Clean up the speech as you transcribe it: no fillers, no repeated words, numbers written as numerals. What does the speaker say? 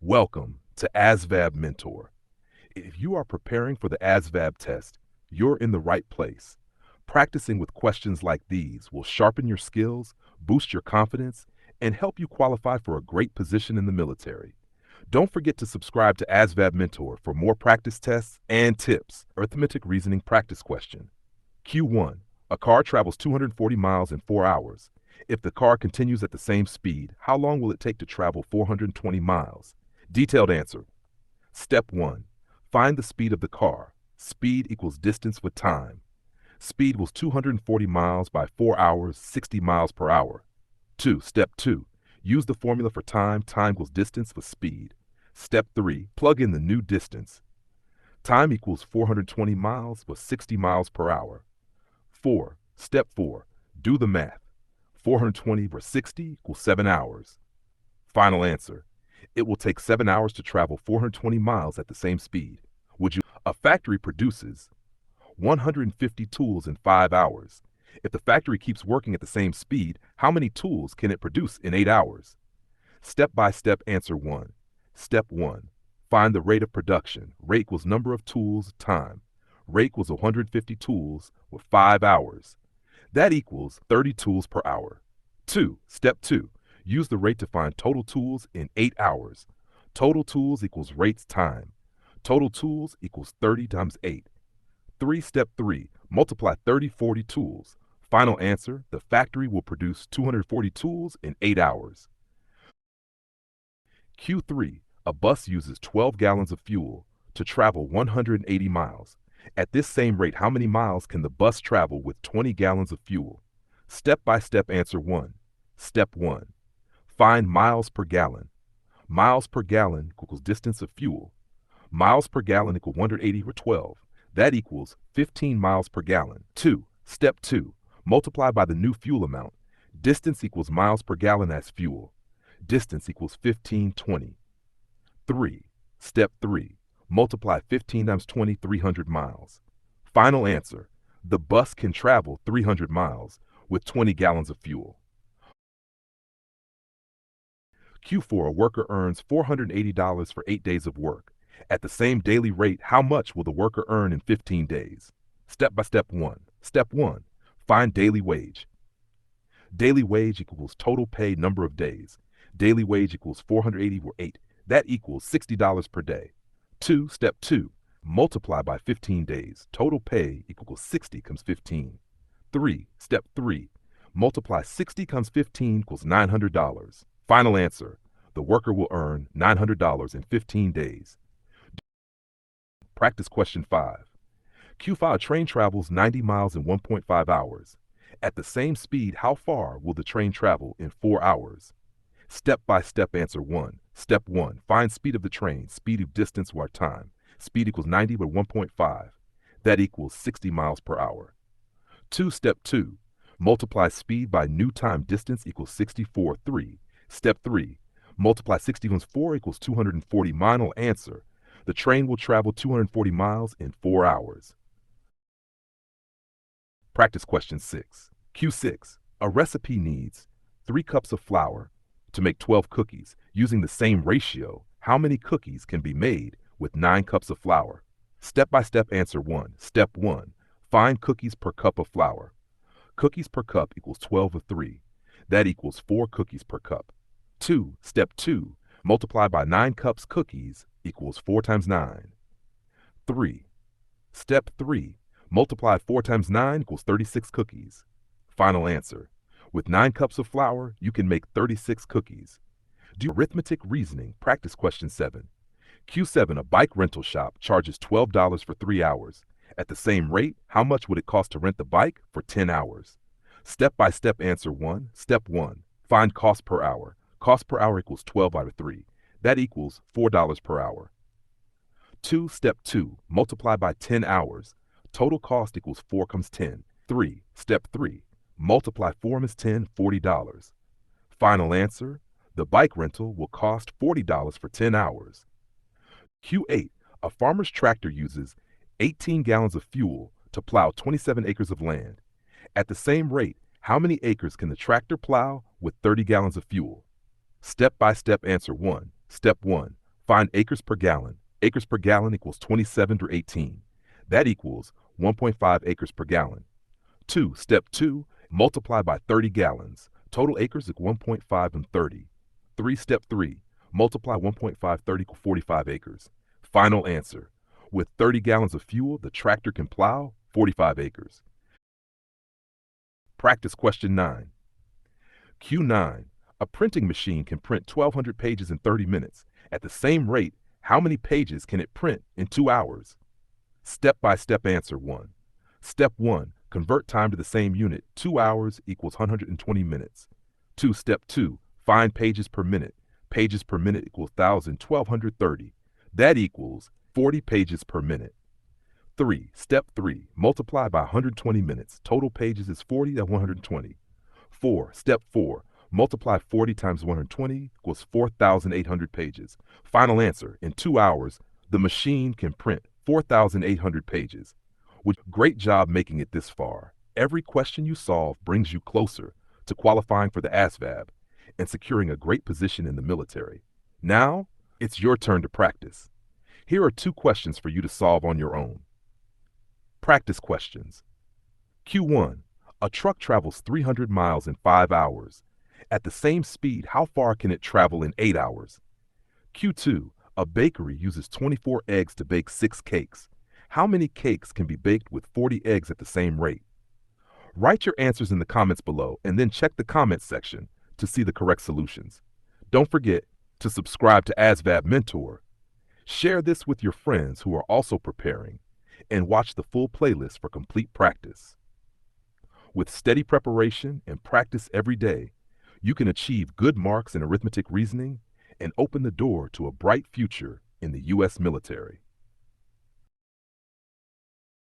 Welcome to ASVAB Mentor. If you are preparing for the ASVAB test, you're in the right place. Practicing with questions like these will sharpen your skills, boost your confidence, and help you qualify for a great position in the military. Don't forget to subscribe to ASVAB Mentor for more practice tests and tips. Arithmetic Reasoning Practice Question. Q1. A car travels 240 miles in 4 hours. If the car continues at the same speed, how long will it take to travel 420 miles? Detailed answer. Step 1. Find the speed of the car. Speed equals distance with time. Speed was 240 miles by 4 hours, 60 miles per hour. Step 2. Use the formula for time. Time equals distance with speed. Step 3. Plug in the new distance. Time equals 420 miles with 60 miles per hour. Step 4. Do the math. 420 over 60 equals 7 hours. Final answer. It will take 7 hours to travel 420 miles at the same speed. A factory produces 150 tools in 5 hours. If the factory keeps working at the same speed, how many tools can it produce in 8 hours? Step-by-step answer 1. Step 1. Find the rate of production. Rate equals number of tools, time. Rate equals 150 tools with 5 hours. That equals 30 tools per hour. Step 2. Use the rate to find total tools in 8 hours. Total tools equals rates time. Total tools equals 30 times 8. Step 3. Multiply 40 tools. Final answer, the factory will produce 240 tools in 8 hours. Q3. A bus uses 12 gallons of fuel to travel 180 miles. At this same rate, how many miles can the bus travel with 20 gallons of fuel? Step-by-step answer 1. Step 1. Find miles per gallon. Miles per gallon equals distance of fuel. Miles per gallon equals 180 over 12. That equals 15 miles per gallon. Step 2. Multiply by the new fuel amount. Distance equals miles per gallon as fuel. Distance equals 1520. Step 3. Multiply 15 times 20, 300 miles. Final answer. The bus can travel 300 miles with 20 gallons of fuel. Q4. A worker earns $480 for 8 days of work. At the same daily rate, how much will the worker earn in 15 days? Step-by-step 1. Step 1. Find daily wage. Daily wage equals total pay number of days. Daily wage equals 480 over 8. That equals $60 per day. Step 2. Multiply by 15 days. Total pay equals 60 comes 15. Step 3. Multiply 60 times 15 equals $900. Final answer. The worker will earn $900 in 15 days. Practice question 5. Q5. A train travels 90 miles in 1.5 hours. At the same speed, how far will the train travel in 4 hours? Step-by-step answer 1. Step 1. Find speed of the train. Speed of distance or time. Speed equals 90 over 1.5. That equals 60 miles per hour. Step 2. Multiply speed by new time. Distance equals 64. Step 3. Multiply 60 times 4 equals 240. Final answer. The train will travel 240 miles in 4 hours. Practice question 6. Q6. A recipe needs 3 cups of flour to make 12 cookies. Using the same ratio, how many cookies can be made with 9 cups of flour? Step-by-step answer 1. Step 1. Find cookies per cup of flour. Cookies per cup equals 12 of 3. That equals 4 cookies per cup. Step 2. Multiply by 9 cups cookies equals 4 times 9. Step 3. Multiply 4 times 9 equals 36 cookies. Final answer. With 9 cups of flour, you can make 36 cookies. Do arithmetic reasoning. Practice question 7. Q7. A bike rental shop charges $12 for 3 hours. At the same rate, how much would it cost to rent the bike for 10 hours? Step-by-step answer 1. Step 1. Find cost per hour. Cost per hour equals 12 out of 3. That equals $4 per hour. Step 2. Multiply by 10 hours. Total cost equals 4 comes 10. Step 3. Multiply 4 times 10, $40. Final answer. The bike rental will cost $40 for 10 hours. Q8. A farmer's tractor uses 18 gallons of fuel to plow 27 acres of land. At the same rate, how many acres can the tractor plow with 30 gallons of fuel? Step-by-step answer 1. Step 1. Find acres per gallon. Acres per gallon equals 27 through 18. That equals 1.5 acres per gallon. 2. Step 2, multiply by 30 gallons. Total acres is 1.5 and 30. 3. Step 3, multiply 1.5 30 equals 45 acres. Final answer. With 30 gallons of fuel, the tractor can plow 45 acres. Practice question 9. Q9. A printing machine can print 1,200 pages in 30 minutes. At the same rate, how many pages can it print in 2 hours? Step-by-step answer 1. Step 1. Convert time to the same unit. 2 hours equals 120 minutes. 2. Step 2. Find pages per minute. Pages per minute equals 1,230. That equals 40 pages per minute. 3. Step 3. Multiply by 120 minutes. Total pages is 40 to 120. 4. Step 4. Multiply 40 times 120 equals 4,800 pages. Final answer. In 2 hours, the machine can print 4,800 pages. Great job making it this far. Every question you solve brings you closer to qualifying for the ASVAB and securing a great position in the military. Now, it's your turn to practice. Here are 2 questions for you to solve on your own. Practice questions. Q1. A truck travels 300 miles in 5 hours. At the same speed, how far can it travel in 8 hours? Q2. A bakery uses 24 eggs to bake 6 cakes. How many cakes can be baked with 40 eggs at the same rate? Write your answers in the comments below and then check the comments section to see the correct solutions. Don't forget to subscribe to ASVAB Mentor. Share this with your friends who are also preparing, and watch the full playlist for complete practice. With steady preparation and practice every day, you can achieve good marks in arithmetic reasoning and open the door to a bright future in the U.S. military.